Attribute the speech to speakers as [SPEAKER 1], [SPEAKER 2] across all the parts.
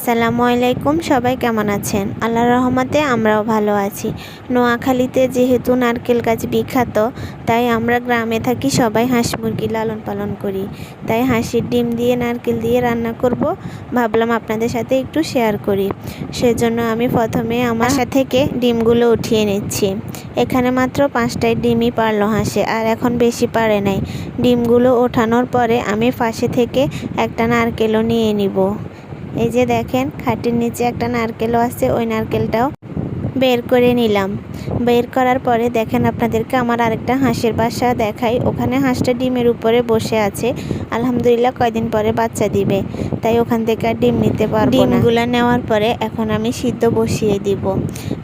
[SPEAKER 1] আসসালামু আলাইকুম, সবাই কেমন আছেন? আল্লাহর রহমতে আমরাও ভালো আছি। নোয়াখালীতে যেহেতু নারকেল গাছ বিখ্যাত, তাই আমরা গ্রামে থাকি, সবাই হাঁস মুরগি লালন পালন করি। তাই হাঁসের ডিম দিয়ে নারকেল দিয়ে রান্না করব, ভাবলাম আপনাদের সাথে একটু শেয়ার করি। সেজন্য আমি প্রথমে আমার বাসা থেকে ডিমগুলো উঠিয়ে নিচ্ছি। এখানে মাত্র 5টাই ডিমই পারলো হাঁসে, আর এখন বেশি পারে নাই। ডিমগুলো ওঠানোর পরে আমি পাশে থেকে একটা নারকেলও নিয়ে নিব। এই যে দেখেন, খাটের নিচে একটা নারকেলও আছে, ওই নারকেলটাও বের করে নিলাম। বের করার পরে দেখেন, আপনাদেরকে আমার আরেকটা হাঁসের বাসা দেখাই। ওখানে হাঁসটা ডিমের উপরে বসে আছে। আলহামদুলিল্লাহ কয়দিন পরে বাচ্চা দিবে, তাই ওখান থেকে আর ডিম নিতে পারবো না। ডিমগুলো নেওয়ার পরে এখন আমি সিদ্ধ বসিয়ে দিব।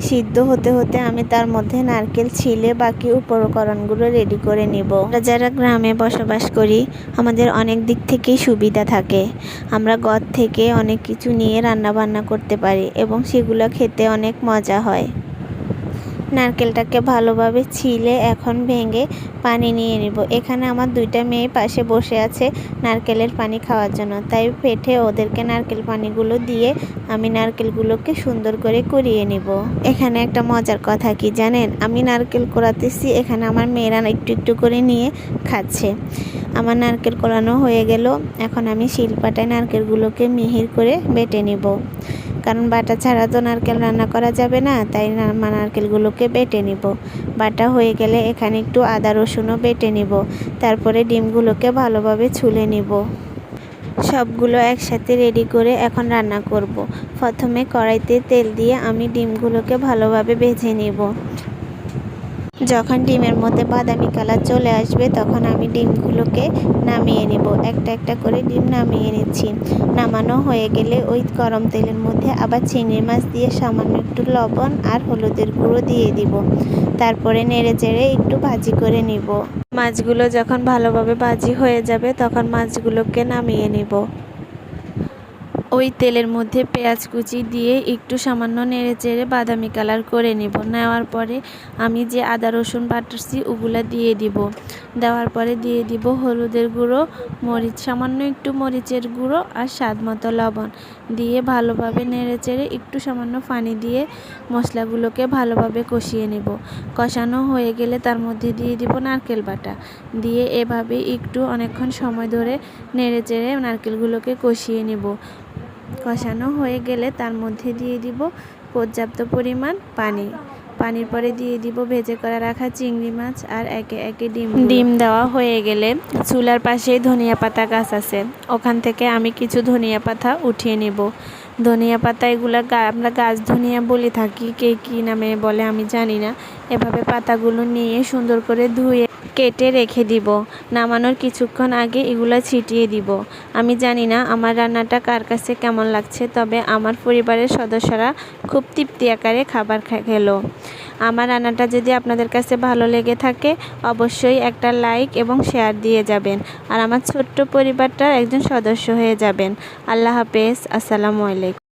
[SPEAKER 1] সিদ্ধ হতে হতে আমি তার মধ্যে নারকেল ছিলে বাকি উপকরণগুলো রেডি করে নিব। আমরা যারা গ্রামে বসবাস করি, আমাদের অনেক দিক থেকেই সুবিধা থাকে। আমরা ঘর থেকে অনেক কিছু নিয়ে রান্না বান্না করতে পারি এবং সেগুলো খেতে অনেক মজা হয়। নারকেলটাকে ভালোভাবে ছিলে এখন ভেঙে পানি নিয়ে নিব। এখানে আমার 2টা মেয়ে পাশে বসে আছে নারকেলের পানি খাওয়ার জন্য, তাই পেটে ওদেরকে নারকেল পানিগুলো দিয়ে আমি নারকেলগুলোকে সুন্দর করে কুড়িয়ে নিব। এখানে একটা মজার কথা কি জানেন, আমি নারকেল কোড়াতেছি, এখানে আমার মেয়েরা একটু একটু করে নিয়ে খাচ্ছে। আমার নারকেল কোড়ানো হয়ে গেল। এখন আমি শিলপাটায় নারকেলগুলোকে মিহির করে বেটে নিব, কারণ বাটা ছাড়া তো নারকেল রান্না করা যাবে না, তাই নারকেলগুলোকে বেটে নিব। বাটা হয়ে গেলে এখানে একটু আদা রসুনও বেটে নিব। তারপরে ডিমগুলোকে ভালোভাবে ছুলে নিব। সবগুলো একসাথে রেডি করে এখন রান্না করব। প্রথমে কড়াইতে তেল দিয়ে আমি ডিমগুলোকে ভালোভাবে ভেজে নিব। যখন ডিমের মধ্যে বাদামি কালার চলে আসবে, তখন আমি ডিমগুলোকে নামিয়ে নিব। একটা একটা করে ডিম নামিয়ে নিচ্ছি। নামানো হয়ে গেলে ওই গরম তেলের মধ্যে আবার চিংড়ি মাছ দিয়ে সামান্য একটু লবণ আর হলুদের গুঁড়ো দিয়ে দিব। তারপরে নেড়ে চেড়ে একটু ভাজি করে নিব। মাছগুলো যখন ভালোভাবে ভাজি হয়ে যাবে, তখন মাছগুলোকে নামিয়ে নিব। ওই তেলের মধ্যে পেঁয়াজ কুচি দিয়ে একটু সামান্য নেড়ে চেড়ে বাদামি কালার করে নিব। নেওয়ার পরে আমি যে আদা রসুন বাটাচ্ছি ওগুলো দিয়ে দিব। দেওয়ার পরে দিয়ে দিব হলুদের গুঁড়ো, মরিচ, সামান্য একটু মরিচের গুঁড়ো আর স্বাদ মতো লবণ দিয়ে ভালোভাবে নেড়ে চেড়ে একটু সামান্য পানি দিয়ে মশলাগুলোকে ভালোভাবে কষিয়ে নেব। কষানো হয়ে গেলে তার মধ্যে দিয়ে দিব নারকেল বাটা দিয়ে এভাবে একটু অনেকক্ষণ সময় ধরে নেড়ে চেড়ে নারকেলগুলোকে কষিয়ে নেব। কষানো হয়ে গেলে তার মধ্যে দিয়ে দিব পর্যাপ্ত পরিমাণ পানি। পানির পরে দিয়ে দিব ভেজে করে রাখা চিংড়ি মাছ আর একে একে ডিম দেওয়া হয়ে গেলে চুলার পাশেই ধনিয়া পাতা গাছ আছে, ওখান থেকে আমি কিছু ধনিয়া পাতা উঠিয়ে নেব। ধনিয়া পাতা এগুলো আমরা গাছ ধনিয়া বলে থাকি, কে কী নামে বলে আমি জানি না। এভাবে পাতাগুলো নিয়ে সুন্দর করে ধুয়ে কেটে রেখে দিব। নামানোর কিছুক্ষণ আগে এগুলো ছিটিয়ে দিব। আমি জানি না আমার রান্নাটা কার কাছে কেমন লাগছে, তবে আমার পরিবারের সদস্যরা খুব তৃপ্তি আকারে খাবার খেলো। আমার রান্নাটা যদি আপনাদের কাছে ভালো লেগে থাকে, অবশ্যই একটা লাইক এবং শেয়ার দিয়ে যাবেন, আর আমার ছোট্ট পরিবারটার একজন সদস্য হয়ে যাবেন। আল্লাহ হাফেজ, আসসালামু আলাইকুম।